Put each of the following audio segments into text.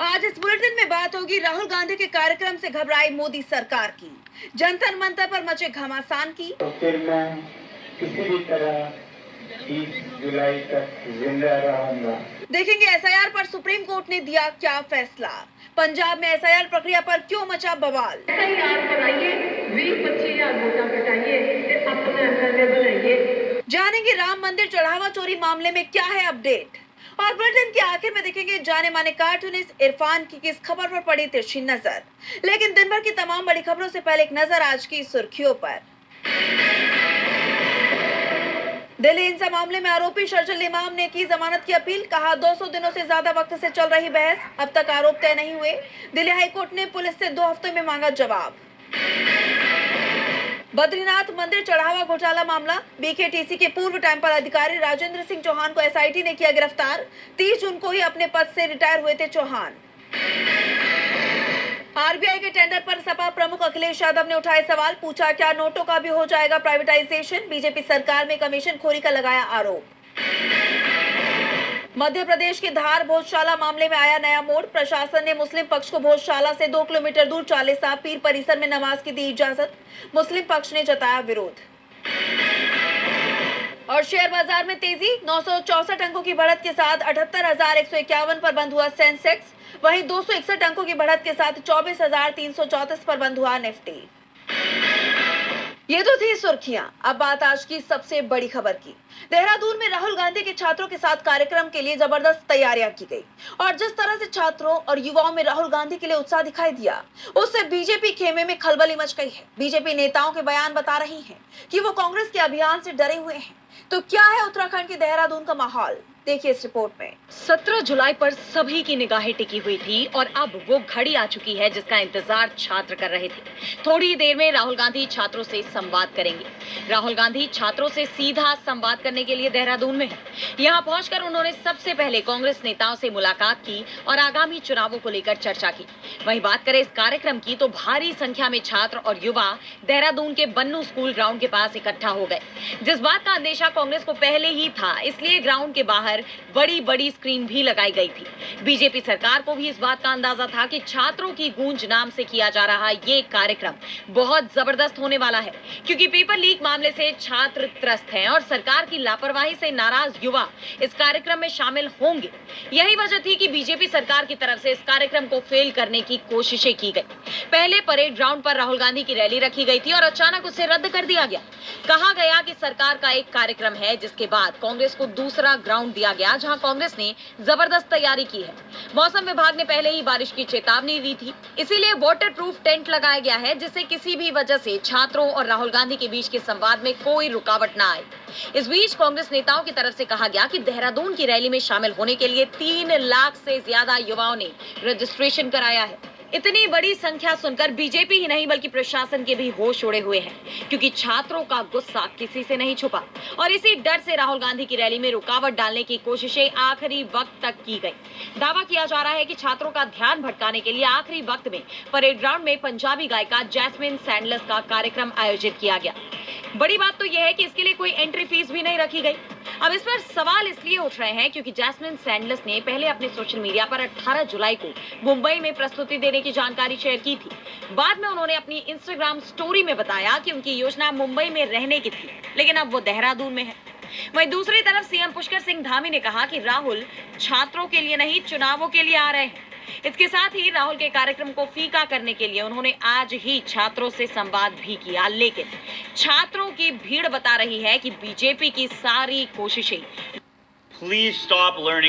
आज इस बुलेटिन में बात होगी राहुल गांधी के कार्यक्रम से घबराई मोदी सरकार की, जंतर मंतर पर मचे घमासान की। तो फिर मैं किसी भी तरह 30 जुलाई तक जिंदा रहूंगा। देखेंगे एसआईआर पर सुप्रीम कोर्ट ने दिया क्या फैसला, पंजाब में एसआईआर प्रक्रिया पर क्यों मचा बवाल। एसआईआर कराइए, 20-25 वोटा कटाइए, अपने एमएलए बनाइए। जानेंगे राम मंदिर चढ़ावा चोरी मामले में क्या है अपडेट, और बुलेटिन के आखिर में देखेंगे जाने माने कार्टूनिस्ट इरफान की किस खबर पर पड़ी तिरछी नजर। लेकिन दिन भर की तमाम बड़ी खबरों से पहले एक नजर आज की सुर्खियों पर। दिल्ली हिंसा मामले में आरोपी शर्जिल इमाम ने की जमानत की अपील, कहा 200 दिनों से ज्यादा वक्त से चल रही बहस, अब तक आरोप तय नहीं हुए। दिल्ली हाईकोर्ट ने पुलिस से 2 हफ्तों में मांगा जवाब। बद्रीनाथ मंदिर चढ़ावा घोटाला मामला, बीकेटीसी के पूर्व टेम्पल अधिकारी राजेंद्र सिंह चौहान को एसआईटी ने किया गिरफ्तार। 30 जून को ही अपने पद से रिटायर हुए थे चौहान। आरबीआई के टेंडर पर सपा प्रमुख अखिलेश यादव ने उठाए सवाल, पूछा क्या नोटों का भी हो जाएगा प्राइवेटाइजेशन। बीजेपी सरकार में कमीशन खोरी का लगाया आरोप। मध्य प्रदेश के धार भोजशाला मामले में आया नया मोड़, प्रशासन ने मुस्लिम पक्ष को भोजशाला से 2 किलोमीटर दूर चालीसा पीर परिसर में नमाज की दी इजाजत, मुस्लिम पक्ष ने जताया विरोध। और शेयर बाजार में तेजी, 964 अंकों की बढ़त के साथ 78,151 पर बंद हुआ सेंसेक्स, वहीं 261 अंकों की बढ़त के साथ 24,334 पर बंद हुआ निफ्टी। ये तो थी सुर्खियां, अब बात आज की सबसे बड़ी खबर की। देहरादून में राहुल गांधी के छात्रों के साथ कार्यक्रम के लिए जबरदस्त तैयारियां की गई, और जिस तरह से छात्रों और युवाओं में राहुल गांधी के लिए उत्साह दिखाई दिया, उससे बीजेपी खेमे में खलबली मच गई है। बीजेपी नेताओं के बयान बता रही हैं कि वो कांग्रेस के अभियान से डरे हुए हैं। तो क्या है उत्तराखंड के देहरादून का माहौल, देखिए इस रिपोर्ट में। 17 जुलाई पर सभी की निगाहें टिकी हुई थी और अब वो घड़ी आ चुकी है जिसका इंतजार छात्र कर रहे थे। थोड़ी ही देर में राहुल गांधी छात्रों से संवाद करेंगे। राहुल गांधी छात्रों से सीधा संवाद करने के लिए देहरादून में हैं। यहां पहुंचकर उन्होंने सबसे पहले कांग्रेस नेताओं से मुलाकात की और आगामी चुनावों को लेकर चर्चा की। वहीं बात करें इस कार्यक्रम की तो भारी संख्या में छात्र और युवा देहरादून के बन्नू स्कूल ग्राउंड के पास इकट्ठा हो गए। जिस बात का अंदेशा कांग्रेस को पहले ही था, इसलिए ग्राउंड के बाहर बड़ी बड़ी स्क्रीन भी लगाई गई थी। बीजेपी सरकार को भी इस बात का अंदाजा था कि छात्रों की गूंज नाम से किया जा रहा ये कार्यक्रम बहुत जबरदस्त होने वाला है, क्योंकि पेपर लीक मामले से छात्र त्रस्त हैं और सरकार की लापरवाही से नाराज युवा इस कार्यक्रम में शामिल होंगे। यही वजह थी कि बीजेपी सरकार की तरफ से इस कार्यक्रम को फेल करने की कोशिशें की गई। पहले परेड ग्राउंड पर राहुल गांधी की रैली रखी गई थी और अचानक उसे रद्द कर दिया गया। कहा गया कि सरकार का एक कार्यक्रम है, जिसके बाद कांग्रेस को दूसरा ग्राउंड दिया गया जहां कांग्रेस ने जबरदस्त तैयारी की है। मौसम विभाग ने पहले ही बारिश की चेतावनी दी थी, इसीलिए वाटर प्रूफ टेंट लगाया गया है, जिससे किसी भी वजह से छात्रों और राहुल गांधी के बीच के संवाद में कोई रुकावट ना आए। इस बीच कांग्रेस नेताओं की तरफ से कहा गया कि देहरादून की रैली में शामिल होने के लिए 3 लाख से ज्यादा युवाओं ने रजिस्ट्रेशन कराया है। इतनी बड़ी संख्या सुनकर बीजेपी ही नहीं बल्कि प्रशासन के भी होश उड़े हुए हैं, क्योंकि छात्रों का गुस्सा किसी से नहीं छुपा और इसी डर से राहुल गांधी की रैली में रुकावट डालने की कोशिशें आखिरी वक्त तक की गई। दावा किया जा रहा है कि छात्रों का ध्यान भटकाने के लिए आखिरी वक्त में परेड ग्राउंड में पंजाबी गायिका जैस्मिन सैंडलस का कार्यक्रम आयोजित किया गया। बड़ी बात तो यह है कि इसके लिए कोई एंट्री फीस भी नहीं रखी गई। अब इस पर सवाल इसलिए उठ रहे हैं क्योंकि जैस्मिन सैंडलस ने पहले अपने सोशल मीडिया पर 18 जुलाई को मुंबई में प्रस्तुति देने की जानकारी शेयर की थी। बाद में उन्होंने अपनी इंस्टाग्राम स्टोरी में बताया कि उनकी योजना मुंबई में रहने की थी, लेकिन अब वो देहरादून में है। वहीं दूसरी तरफ सीएम पुष्कर सिंह धामी ने कहा कि राहुल छात्रों के लिए नहीं, चुनावों के लिए आ रहे हैं। इसके साथ ही राहुल के कार्यक्रम को फीका करने के लिए उन्होंने आज ही छात्रों से संवाद भी किया, लेकिन छात्रों की भीड़ बता रही है कि बीजेपी की सारी कोशिशें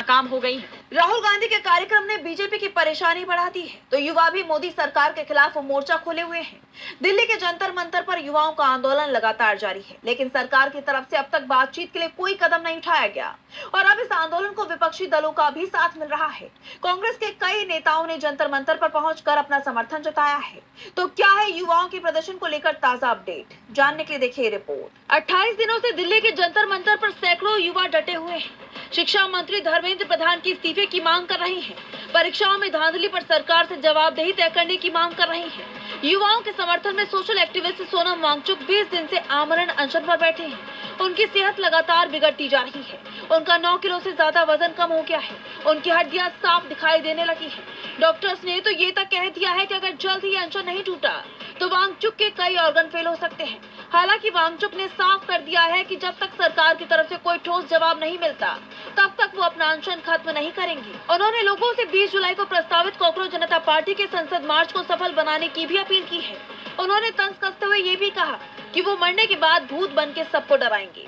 काम हो गई है। राहुल गांधी के कार्यक्रम ने बीजेपी की परेशानी बढ़ा दी है, तो युवा भी मोदी सरकार के खिलाफ मोर्चा खोले हुए हैं। दिल्ली के जंतर मंतर पर युवाओं का आंदोलन लगातार जारी है, लेकिन सरकार की तरफ से अब तक बातचीत के लिए कोई कदम नहीं उठाया गया और अब इस आंदोलन को विपक्षी दलों का भी साथ मिल रहा है। कांग्रेस के कई नेताओं ने जंतर मंतर पर पहुंचकर अपना समर्थन जताया है। तो क्या है युवाओं के प्रदर्शन को लेकर ताजा अपडेट, जानने के लिए देखिए रिपोर्ट। 28 दिनों से दिल्ली के जंतर मंतर पर सैकड़ों युवा डटे हुए हैं। शिक्षा मंत्री धर्मेंद्र प्रधान की इस्तीफे की मांग कर रहे हैं। परीक्षाओं में धांधली पर सरकार से जवाबदेही तय करने की मांग कर रहे हैं। युवाओं के समर्थन में सोशल एक्टिविस्ट सोनम वांगचुक 20 दिन से आमरण अनशन पर बैठे हैं। उनकी सेहत लगातार बिगड़ती जा रही है। उनका 9 किलो से ज्यादा वजन कम हो गया है। उनकी हड्डियां साफ दिखाई देने लगी हैं। डॉक्टर्स ने तो ये तक कह दिया है कि अगर जल्द ही अनशन नहीं टूटा तो वांगचुक के कई ऑर्गन फेल हो सकते हैं। हालांकि वांगचुक ने साफ कर दिया है कि जब तक सरकार की तरफ से कोई ठोस जवाब नहीं मिलता तब तक वो अपना अनशन खत्म नहीं करेंगे। उन्होंने लोगों से 20 जुलाई को प्रस्तावित कॉकरोच जनता पार्टी के संसद मार्च को सफल बनाने की भी अपील की है। उन्होंने तंज कसते हुए ये भी कहा कि वो मरने के बाद भूत बन के सबको डराएंगे।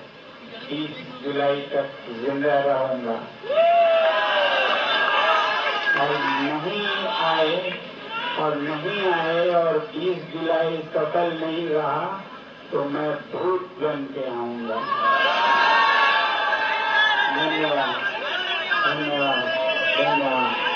30 जुलाई तक जिंदा रहूंगा और नहीं आए और 30 जुलाई सफल नहीं रहा तो मैं भूत बन के आऊंगा। धन्यवाद धन्यवाद धन्यवाद।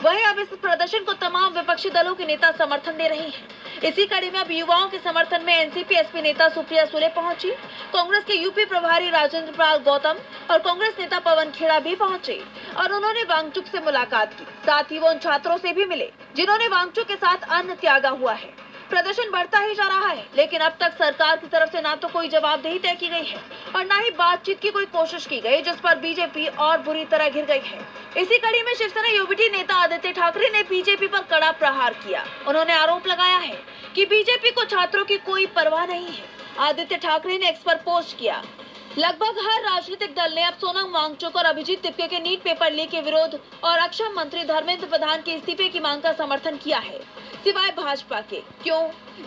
वहीं अब इस प्रदर्शन को तमाम विपक्षी दलों के नेता समर्थन दे रहे हैं। इसी कड़ी में अब युवाओं के समर्थन में एनसीपी एसपी नेता सुप्रिया सुले पहुंची। कांग्रेस के यूपी प्रभारी राजेंद्र पाल गौतम और कांग्रेस नेता पवन खेड़ा भी पहुंचे और उन्होंने वांगचुक से मुलाकात की। साथ ही वो उन छात्रों से भी मिले जिन्होंने वांगचुक के साथ अन्न त्यागा हुआ है। प्रदर्शन बढ़ता ही जा रहा है, लेकिन अब तक सरकार की तरफ से ना तो कोई जवाबदेही तय की गई है और ना ही बातचीत की कोई कोशिश की गई, जिस पर बीजेपी और बुरी तरह घिर गई है। इसी कड़ी में शिवसेना यूबीटी नेता आदित्य ठाकरे ने बीजेपी पर कड़ा प्रहार किया। उन्होंने आरोप लगाया है कि बीजेपी को छात्रों की कोई परवाह नहीं है। आदित्य ठाकरे ने एक्स पर पोस्ट किया, लगभग हर राजनीतिक दल ने अब सोनम वांगचुक और अभिजीत तिप्के के नीट पेपर लीक के विरोध और अक्षम मंत्री धर्मेंद्र प्रधान के इस्तीफे की मांग का समर्थन किया है, सिवाय भाजपा के। क्यों?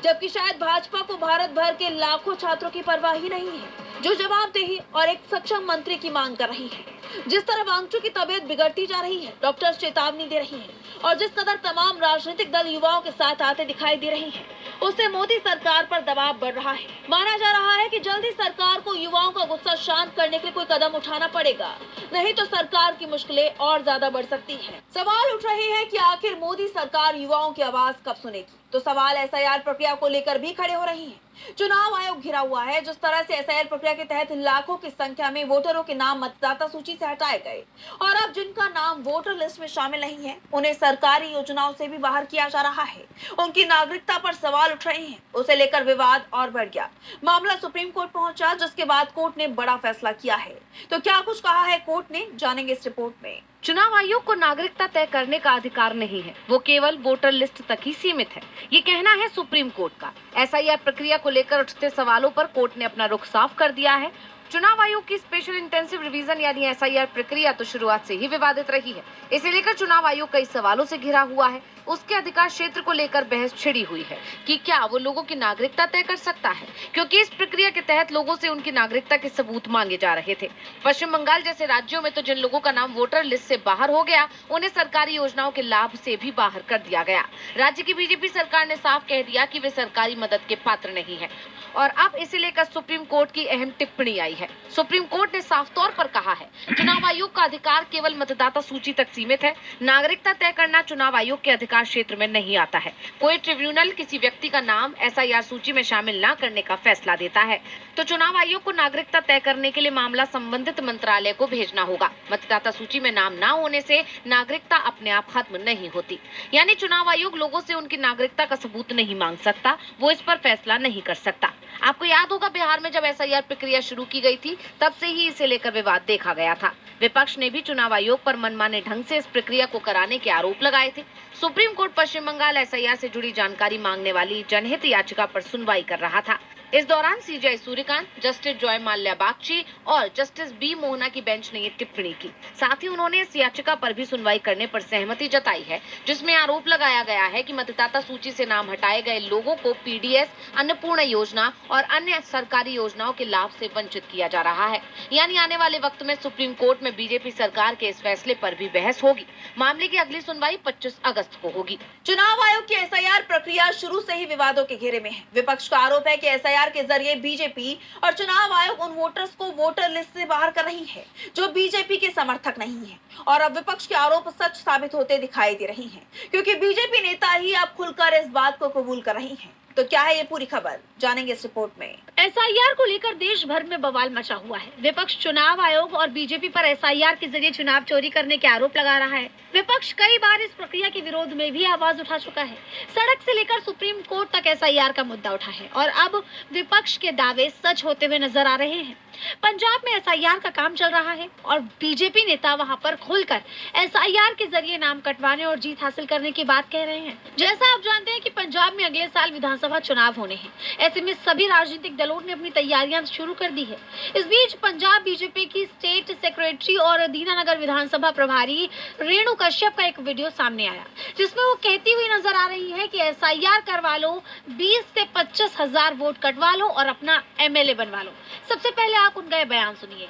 जबकि शायद भाजपा को भारत भर के लाखों छात्रों की परवाह ही नहीं है जो जवाबदेही और एक सक्षम मंत्री की मांग कर रही है। जिस तरह वांगचुक की तबीयत बिगड़ती जा रही है, डॉक्टर्स चेतावनी दे रही हैं और जिस कदर तमाम राजनीतिक दल युवाओं के साथ आते दिखाई दे रहे हैं, उससे मोदी सरकार पर दबाव बढ़ रहा है। माना जा रहा है कि जल्दी सरकार को युवाओं का गुस्सा शांत करने के लिए कोई कदम उठाना पड़ेगा, नहीं तो सरकार की मुश्किलें और ज्यादा बढ़ सकती हैं। सवाल उठ रहे हैं कि आखिर मोदी सरकार युवाओं की आवाज कब सुनेगी। तो सवाल एसआईआर प्रक्रिया को लेकर भी खड़े हो रहे हैं। चुनाव आयोग घिरा हुआ है। जिस तरह से एसआईआर प्रक्रिया के तहत लाखों की संख्या में वोटरों के नाम मतदाता सूची से हटाए गए और अब जिनका नाम वोटर लिस्ट में शामिल नहीं है उन्हें सरकारी योजनाओं से भी बाहर किया जा रहा है। उनकी नागरिकता पर सवाल उठ रहे हैं। उसे लेकर विवाद और बढ़ गया। मामला सुप्रीम कोर्ट पहुंचा, जिसके बाद कोर्ट ने बड़ा फैसला किया है। तो क्या कुछ कहा है कोर्ट ने, जानेंगे इस रिपोर्ट में। चुनाव आयोग को नागरिकता तय करने का अधिकार नहीं है, वो केवल वोटर लिस्ट तक ही सीमित है, ये कहना है सुप्रीम कोर्ट का। एसआईआर प्रक्रिया को लेकर उठते सवालों पर कोर्ट ने अपना रुख साफ कर दिया है। चुनाव आयोग की स्पेशल इंटेंसिव रिवीजन यानी एसआईआर प्रक्रिया तो शुरुआत से ही विवादित रही है। इसे लेकर चुनाव आयोग कई सवालों से घिरा हुआ है। उसके अधिकार क्षेत्र को लेकर बहस छिड़ी हुई है कि क्या वो लोगों की नागरिकता तय कर सकता है, क्योंकि इस प्रक्रिया के तहत लोगों से उनकी नागरिकता के सबूत मांगे जा रहे थे। पश्चिम बंगाल जैसे राज्यों में तो जिन लोगों का नाम वोटर लिस्ट से बाहर हो गया उन्हें सरकारी योजनाओं के लाभ से भी बाहर कर दिया गया। राज्य की बीजेपी सरकार ने साफ कह दिया कि वे सरकारी मदद के पात्र नहीं है और अब इसे लेकर सुप्रीम कोर्ट की अहम टिप्पणी आई है। सुप्रीम कोर्ट ने साफ तौर पर कहा है चुनाव आयोग का अधिकार केवल मतदाता सूची तक सीमित है। नागरिकता तय करना चुनाव आयोग के अधिकार क्षेत्र में नहीं आता है। कोई ट्रिब्यूनल किसी व्यक्ति का नाम एसआईआर सूची में शामिल न करने का फैसला देता है तो चुनाव आयोग को नागरिकता तय करने के लिए मामला संबंधित मंत्रालय को भेजना होगा। मतदाता सूची में नाम न होने से नागरिकता अपने आप खत्म नहीं होती, यानी चुनाव आयोग लोगों से उनकी नागरिकता का सबूत नहीं मांग सकता, वो इस पर फैसला नहीं कर सकता। आपको याद होगा बिहार में जब एसआईआर प्रक्रिया शुरू की गई थी तब से ही इसे लेकर विवाद देखा गया था। विपक्ष ने भी चुनाव आयोग पर मनमाने ढंग से इस प्रक्रिया को कराने के आरोप लगाए थे। सुप्रीम कोर्ट पश्चिम बंगाल एसआईआर से जुड़ी जानकारी मांगने वाली जनहित याचिका पर सुनवाई कर रहा था। इस दौरान CJI Suryakant, justice Joy Mallya Bagchi और जस्टिस बी मोहना की बेंच ने ये टिप्पणी की। साथ ही उन्होंने इस याचिका पर भी सुनवाई करने पर सहमति जताई है, जिसमें आरोप लगाया गया है कि मतदाता सूची से नाम हटाए गए लोगों को पीडीएस, अन्नपूर्णा योजना और अन्य सरकारी योजनाओं के लाभ से वंचित किया जा रहा है। यानी आने वाले वक्त में सुप्रीम कोर्ट में बीजेपी सरकार के इस फैसले पर भी बहस होगी। मामले की अगली सुनवाई 25 अगस्त को होगी। चुनाव आयोग की एसआईआर प्रक्रिया शुरू से ही विवादों के घेरे में है। विपक्ष का आरोप है कि एसआईआर के जरिए बीजेपी और चुनाव आयोग उन वोटर्स को वोटर लिस्ट से बाहर कर रही है जो बीजेपी के समर्थक नहीं है। और अब विपक्ष के आरोप सच साबित होते दिखाई दे रही हैं, क्योंकि बीजेपी नेता ही अब खुलकर इस बात को कबूल कर रही हैं तो क्या है ये पूरी खबर, जानेंगे इस रिपोर्ट में। एसआईआर को लेकर देश भर में बवाल मचा हुआ है। विपक्ष चुनाव आयोग और बीजेपी पर एसआईआर के जरिए चुनाव चोरी करने के आरोप लगा रहा है। विपक्ष कई बार इस प्रक्रिया के विरोध में भी आवाज उठा चुका है। सड़क से लेकर सुप्रीम कोर्ट तक एसआईआर का मुद्दा उठा है और अब विपक्ष के दावे सच होते हुए नजर आ रहे हैं। पंजाब में एसआईआर का काम चल रहा है और बीजेपी नेता वहां पर खुलकर एसआईआर के जरिए नाम कटवाने और जीत हासिल करने की बात कह रहे हैं। जैसा आप जानते हैं कि पंजाब में अगले साल विधानसभा चुनाव होने हैं। ऐसे में सभी राजनीतिक दलों ने अपनी तैयारियां शुरू कर दी है। इस बीच पंजाब बीजेपी की स्टेट सेक्रेटरी और दीनानगर विधानसभा प्रभारी रेणु कश्यप का एक वीडियो सामने आया, जिसमें वो कहती हुई नजर आ रही है कि एसआईआर करवा लो, 20 से 25 हजार वोट कटवा लो और अपना एमएलए बनवा लो। सबसे पहले आप उनका बयान सुनिए।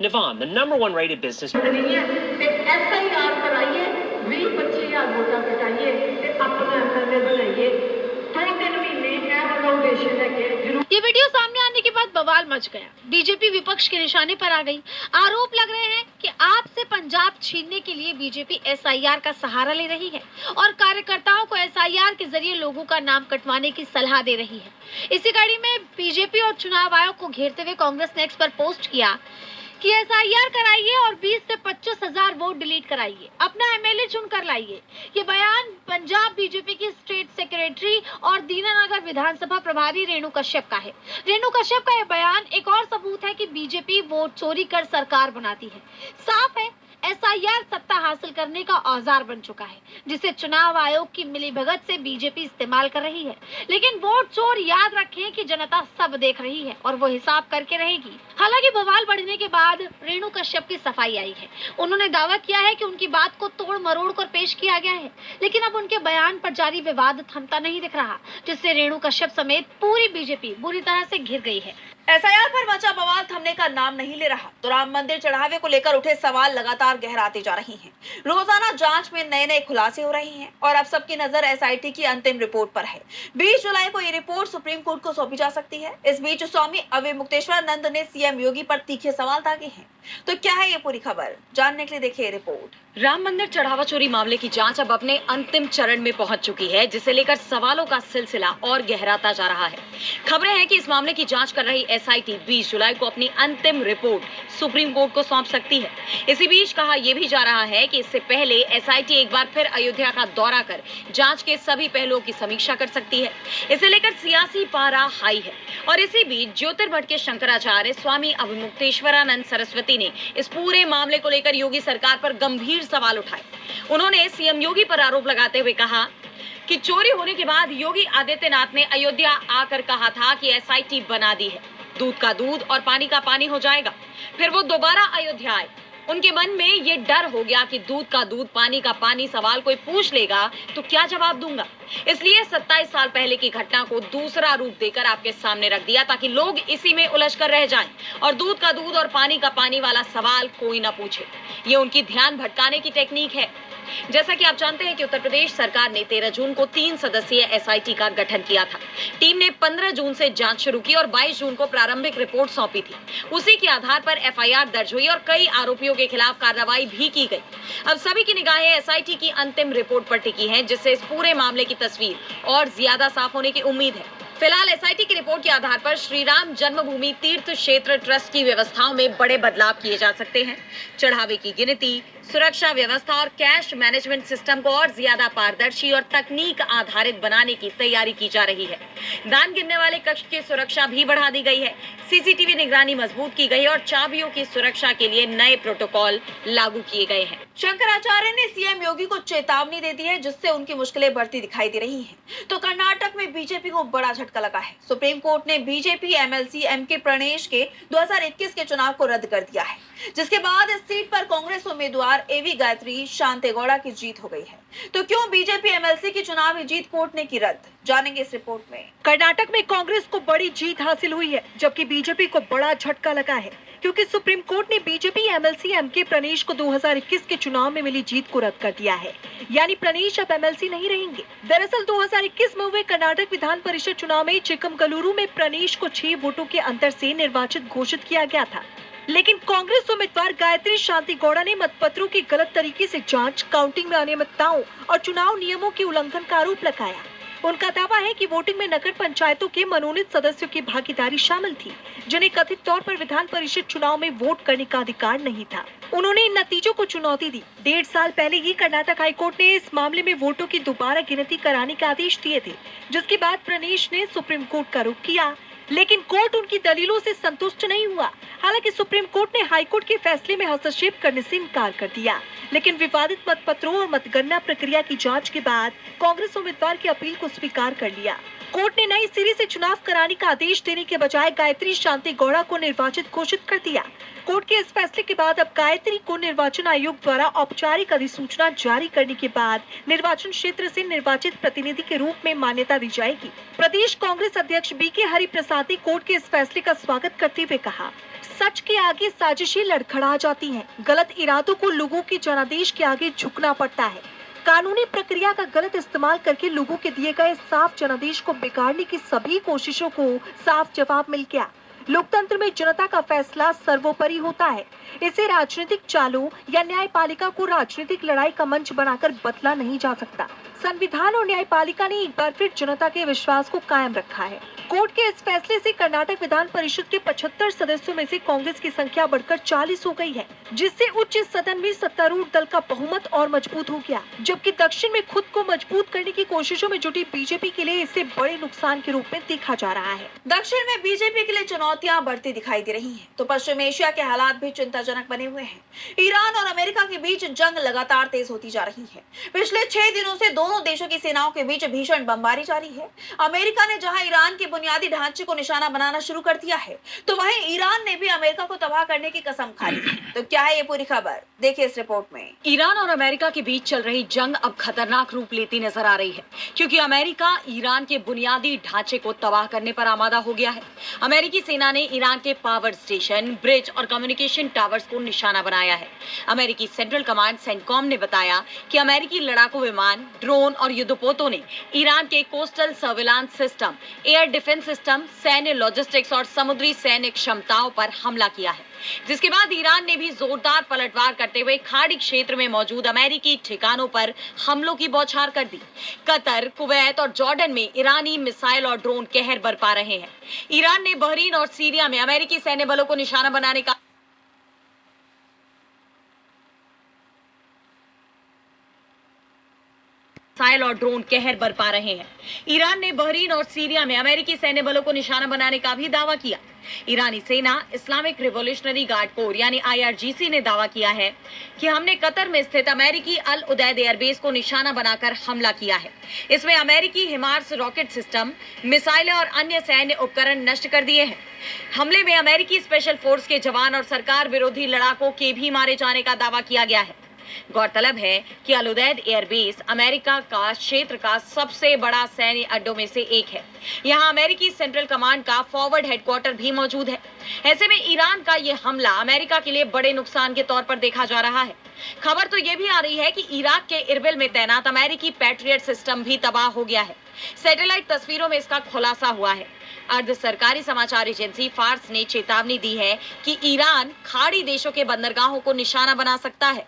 Nivan, the #1 rated business. नहीं है कि एसआईआर कराइए, 20-25 वोटा कटाइए ते अपना एमएलए बनाइए। 2-3 महीने का फाउंडेशन लेके जरूर। ये वीडियो सामने आने के बाद बवाल मच गया। बीजेपी विपक्ष के निशाने पर आ गई। आरोप लग रहे हैं कि आपसे पंजाब छीनने के लिए बीजेपी एसआईआर का सहारा ले रही है और कार्यकर्ताओं को एसआईआर के जरिए लोगों का नाम कटवाने की सलाह दे रही है। इसी कड़ी में बीजेपी और चुनाव आयोग को घेरते हुए कांग्रेस ने एक्स पर पोस्ट किया कि एसआईआर कराइए और 20 से 25 हजार वोट डिलीट कराइए, अपना एमएलए चुनकर लाइए। ये बयान पंजाब बीजेपी की स्टेट सेक्रेटरी और दीनानगर विधानसभा प्रभारी रेणु कश्यप का है। रेणु कश्यप का यह बयान एक और सबूत है कि बीजेपी वोट चोरी कर सरकार बनाती है। साफ है, एसआईआर सत्ता हासिल करने का औजार बन चुका है, जिसे चुनाव आयोग की मिलीभगत से बीजेपी इस्तेमाल कर रही है। लेकिन वोट चोर याद रखें कि जनता सब देख रही है और वो हिसाब करके रहेगी। हालांकि बवाल बढ़ने के बाद रेणु कश्यप की सफाई आई है। उन्होंने दावा किया है कि उनकी बात को तोड़ मरोड़ कर पेश किया गया है, लेकिन अब उनके बयान पर जारी विवाद थमता नहीं दिख रहा, जिससे रेणु कश्यप समेत पूरी बीजेपी बुरी तरह से घिर गई है। एसआईआर पर मचा बवाल थमने का नाम नहीं ले रहा, तो राम मंदिर चढ़ावे को लेकर उठे सवाल लगातार गहराते जा रही हैं। रोजाना जांच में नए नए खुलासे हो रहे हैं और अब सबकी नजर एसआईटी की अंतिम रिपोर्ट पर है। 20 जुलाई को ये रिपोर्ट सुप्रीम कोर्ट को सौंपी जा सकती है। इस बीच स्वामी अविमुक्तेश्वरानंद ने सीएम योगी पर तीखे सवाल दागे हैं। तो क्या है ये पूरी खबर, जानने के लिए देखिए रिपोर्ट। राम मंदिर चढ़ावा चोरी मामले की जांच अब अपने अंतिम चरण में पहुंच चुकी है, जिसे लेकर सवालों का सिलसिला और गहराता जा रहा है। खबरें हैं कि इस मामले की जांच कर रही एसआईटी 20 जुलाई को अपनी अंतिम रिपोर्ट सुप्रीम कोर्ट को सौंप सकती है। इसी बीच कहा यह भी जा रहा है कि इससे पहले एसआईटी एक बार फिर अयोध्या का दौरा कर जांच के सभी पहलुओं की समीक्षा कर सकती है। इसे लेकर सियासी पारा हाई है और इसी बीच ज्योतिर्मठ के शंकराचार्य स्वामी अविमुक्तेश्वरानंद सरस्वती ने इस पूरे मामले को लेकर योगी सरकार पर गंभीर सवाल उठाए। उन्होंने सीएम योगी पर आरोप लगाते हुए कहा कि चोरी होने के बाद योगी आदित्यनाथ ने अयोध्या आकर कहा था कि एसआईटी बना दी है, दूध का दूध और पानी का पानी हो जाएगा। फिर वो दोबारा अयोध्या आए। उनके मन में ये डर हो गया कि दूध का दूध पानी का पानी सवाल कोई पूछ लेगा तो क्या जवाब दूंगा। इसलिए 27 साल पहले की घटना को दूसरा रूप देकर आपके सामने रख दिया ताकि लोग इसी में उलझ कर रह जाएं और दूध का दूध और पानी का पानी वाला सवाल कोई ना पूछे। ये उनकी ध्यान भटकाने की टेक्निक है। जैसा कि आप जानते हैं कि उत्तर प्रदेश सरकार ने 13 जून को 3 सदस्यीय एसआईटी का गठन किया था। टीम ने 15 जून से जांच शुरू की और 22 जून को प्रारंभिक रिपोर्ट सौंपी थी। उसी के आधार पर एफआईआर दर्ज हुई और कई आरोपियों के खिलाफ कार्रवाई भी की गई। अब सभी की निगाहें एसआईटी की अंतिम रिपोर्ट पर टिकी हैं, जिससे इस पूरे मामले की तस्वीर और ज्यादा साफ होने की उम्मीद है। फिलहाल एसआईटी की रिपोर्ट के आधार पर श्री राम जन्मभूमि तीर्थ क्षेत्र ट्रस्ट की व्यवस्थाओं में बड़े बदलाव किए जा सकते हैं। चढ़ावे की गिनती, सुरक्षा व्यवस्था और कैश मैनेजमेंट सिस्टम को और ज्यादा पारदर्शी और तकनीक आधारित बनाने की तैयारी की जा रही है। दान गिनने वाले कक्ष की सुरक्षा भी बढ़ा दी गई है। सीसीटीवी निगरानी मजबूत की गई है और चाबियों की सुरक्षा के लिए नए प्रोटोकॉल लागू किए गए हैं। शंकराचार्य ने सीएम योगी को चेतावनी दे दी है, जिससे उनकी मुश्किलें बढ़ती दिखाई दे रही हैं। तो कर्नाटक में बीजेपी को बड़ा झटका लगा है। सुप्रीम कोर्ट ने बीजेपी एमएलसी एमके प्रणेश के 2021 के चुनाव को रद्द कर दिया है, जिसके बाद इस सीट पर कांग्रेस उम्मीदवार एवी गायत्री शांतेगौड़ा की जीत हो गई है। तो क्यों बीजेपी एमएलसी की चुनावी जीत कोर्ट ने की रद्द, जानेंगे इस रिपोर्ट में। कर्नाटक में कांग्रेस को बड़ी जीत हासिल हुई है, जबकि बीजेपी को बड़ा झटका लगा है, क्योंकि सुप्रीम कोर्ट ने बीजेपी एमएलसी एमके प्रणेश को 2021 के चुनाव में मिली जीत को रद्द कर दिया है। यानी प्रणेश अब एमएलसी नहीं रहेंगे। दरअसल 2021 में हुए कर्नाटक विधान परिषद चुनाव में चिकमगलुरु में प्रणेश को 6 वोटों के अंतर से निर्वाचित घोषित किया गया था, लेकिन कांग्रेस उम्मीदवार गायत्री शांतिगौड़ा ने मतपत्रों की गलत तरीके से जांच, काउंटिंग में अनियमितताओं और चुनाव नियमों के उल्लंघन का आरोप लगाया। उनका दावा है कि वोटिंग में नगर पंचायतों के मनोनीत सदस्यों की भागीदारी शामिल थी, जिन्हें कथित तौर पर विधान परिषद चुनाव में वोट करने का अधिकार नहीं था। उन्होंने इन नतीजों को चुनौती दी। 1.5 साल पहले ही कर्नाटक हाईकोर्ट ने इस मामले में वोटों की दोबारा गिनती कराने के आदेश दिए थे, जिसके बाद प्रणेश ने सुप्रीम कोर्ट का रुख किया, लेकिन कोर्ट उनकी दलीलों से संतुष्ट नहीं हुआ। हालांकि सुप्रीम कोर्ट ने हाईकोर्ट के फैसले में हस्तक्षेप करने से इनकार कर दिया, लेकिन विवादित मतपत्रों और मतगणना प्रक्रिया की जांच के बाद कांग्रेस उम्मीदवार की अपील को स्वीकार कर लिया। कोर्ट ने नई सिरे से चुनाव कराने का आदेश देने के बजाय गायत्री शांति गौड़ा को निर्वाचित घोषित कर दिया। कोर्ट के इस फैसले के बाद अब गायत्री को निर्वाचन आयोग द्वारा औपचारिक अधिसूचना जारी करने के बाद निर्वाचन क्षेत्र से निर्वाचित प्रतिनिधि के रूप में मान्यता दी जाएगी। प्रदेश कांग्रेस अध्यक्ष बीके हरिप्रसाद ने कोर्ट के इस फैसले का स्वागत करते हुए कहा, सच के आगे साजिशें लड़खड़ा जाती हैं। गलत इरादों को लोगों के जनादेश के आगे झुकना पड़ता है। कानूनी प्रक्रिया का गलत इस्तेमाल करके लोगों के दिए गए साफ जनादेश को बिगाड़ने की सभी कोशिशों को साफ जवाब मिल गया। लोकतंत्र में जनता का फैसला सर्वोपरि होता है। इसे राजनीतिक चालों या न्यायपालिका को राजनीतिक लड़ाई का मंच बनाकर बदला नहीं जा सकता। संविधान और न्यायपालिका ने एक बार फिर जनता के विश्वास को कायम रखा है। कोर्ट के इस फैसले से कर्नाटक विधान परिषद के 75 सदस्यों में से कांग्रेस की संख्या बढ़कर 40 हो गई है, जिससे उच्च सदन में सत्तारूढ़ दल का बहुमत और मजबूत हो गया। जबकि दक्षिण में खुद को मजबूत करने की कोशिशों में जुटी बीजेपी के लिए इसे बड़े नुकसान के रूप में देखा जा रहा है। दक्षिण में बीजेपी के लिए चुनौतियां बढ़ती दिखाई दे रही हैं, तो पश्चिम एशिया के हालात भी चिंताजनक बने हुए हैं। ईरान और अमेरिका के बीच जंग लगातार तेज होती जा रही है। पिछले 6 दिनों से दोनों देशों की सेनाओं के बीच भीषण बमबारी जारी है। अमेरिका ने जहां ईरान के बुनियादी ढांचे को निशाना बनाना शुरू कर दिया है, तो वहीं ईरान ने भी अमेरिका को तबाह करने की कसम खा ली है। तो क्या है ये पूरी खबर, देखिए इस रिपोर्ट में। ईरान और अमेरिका के बीच चल रही जंग अब खतरनाक रूप लेती नजर आ रही है, क्योंकि अमेरिका ईरान के बुनियादी ढांचे को तबाह करने पर आमादा हो गया है। अमेरिकी सेना ने ईरान के पावर स्टेशन, ब्रिज और कम्युनिकेशन टावर्स को निशाना बनाया है। अमेरिकी सेंट्रल कमांड सेंटकॉम ने बताया कि अमेरिकी लड़ाकू विमान, ड्रोन और युद्धपोतों ने ईरान के coastal surveillance system, air defence system, सैन्य लॉजिस्टिक्स और समुद्री सैन्य क्षमताओं पर हमला किया है, जिसके बाद ईरान ने भी जोरदार पलटवार करते हुए खाड़ी क्षेत्र में मौजूद अमेरिकी ठिकानों पर हमलों की बौछार कर दी। कतर, कुवैत और जॉर्डन में ईरानी मिसाइल और ड्रोन कहर बरपा रहे हैं। ईरान ने बहरीन और सीरिया में अमेरिकी सैन्य बलों को निशाना बनाने का मिसाइल और ड्रोन कहर बरपा रहे हैं। ईरान ने बहरीन और सीरिया में अमेरिकी सैन्य बलों को निशाना बनाने का भी दावा किया। ईरानी सेना इस्लामिक रिवॉल्यूशनरी गार्ड कोर यानी IRGC ने दावा किया है कि हमने कतर में स्थित अमेरिकी अल उदैद एयरबेस को निशाना बनाकर हमला किया है। इसमें अमेरिकी हिमार्स रॉकेट सिस्टम, मिसाइलें और अन्य सैन्य उपकरण नष्ट कर दिए हैं। हमले में अमेरिकी स्पेशल फोर्स के जवान और सरकार विरोधी लड़ाकों के भी मारे जाने का दावा किया गया है। गौरतलब है कि अल उदैद एयरबेस अमेरिका का क्षेत्र का सबसे बड़ा सैन्य अड्डों में से एक है। यहाँ अमेरिकी सेंट्रल कमांड का फॉरवर्ड हेडक्वार्टर भी मौजूद है। ऐसे में ईरान का ये हमला अमेरिका के लिए बड़े नुकसान के तौर पर देखा जा रहा है। खबर तो ये भी आ रही है कि इराक के इरबिल में तैनात अमेरिकी पैट्रियट सिस्टम भी तबाह हो गया है। सैटेलाइट तस्वीरों में इसका खुलासा हुआ है। अर्ध सरकारी समाचार एजेंसी फार्स ने चेतावनी दी है कि ईरान खाड़ी देशों के बंदरगाहों को निशाना बना सकता है।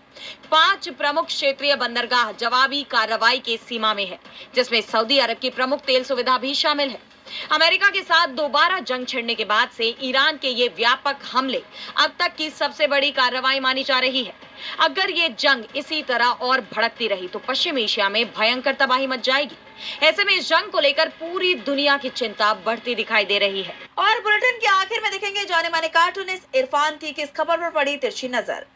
5 प्रमुख क्षेत्रीय बंदरगाह जवाबी कार्रवाई के सीमा में है, जिसमें सऊदी अरब की प्रमुख तेल सुविधा भी शामिल है। अमेरिका के साथ दोबारा जंग छिड़ने के बाद से ईरान के ये व्यापक हमले अब तक की सबसे बड़ी कार्रवाई मानी जा रही है। अगर ये जंग इसी तरह और भड़कती रही तो पश्चिम एशिया में भयंकर तबाही मच जाएगी। ऐसे में इस जंग को लेकर पूरी दुनिया की चिंता बढ़ती दिखाई दे रही है। और बुलेटिन के आखिर में देखेंगे जाने माने कार्टूनिस्ट इरफान की किस खबर पर पड़ी तिरछी नजर।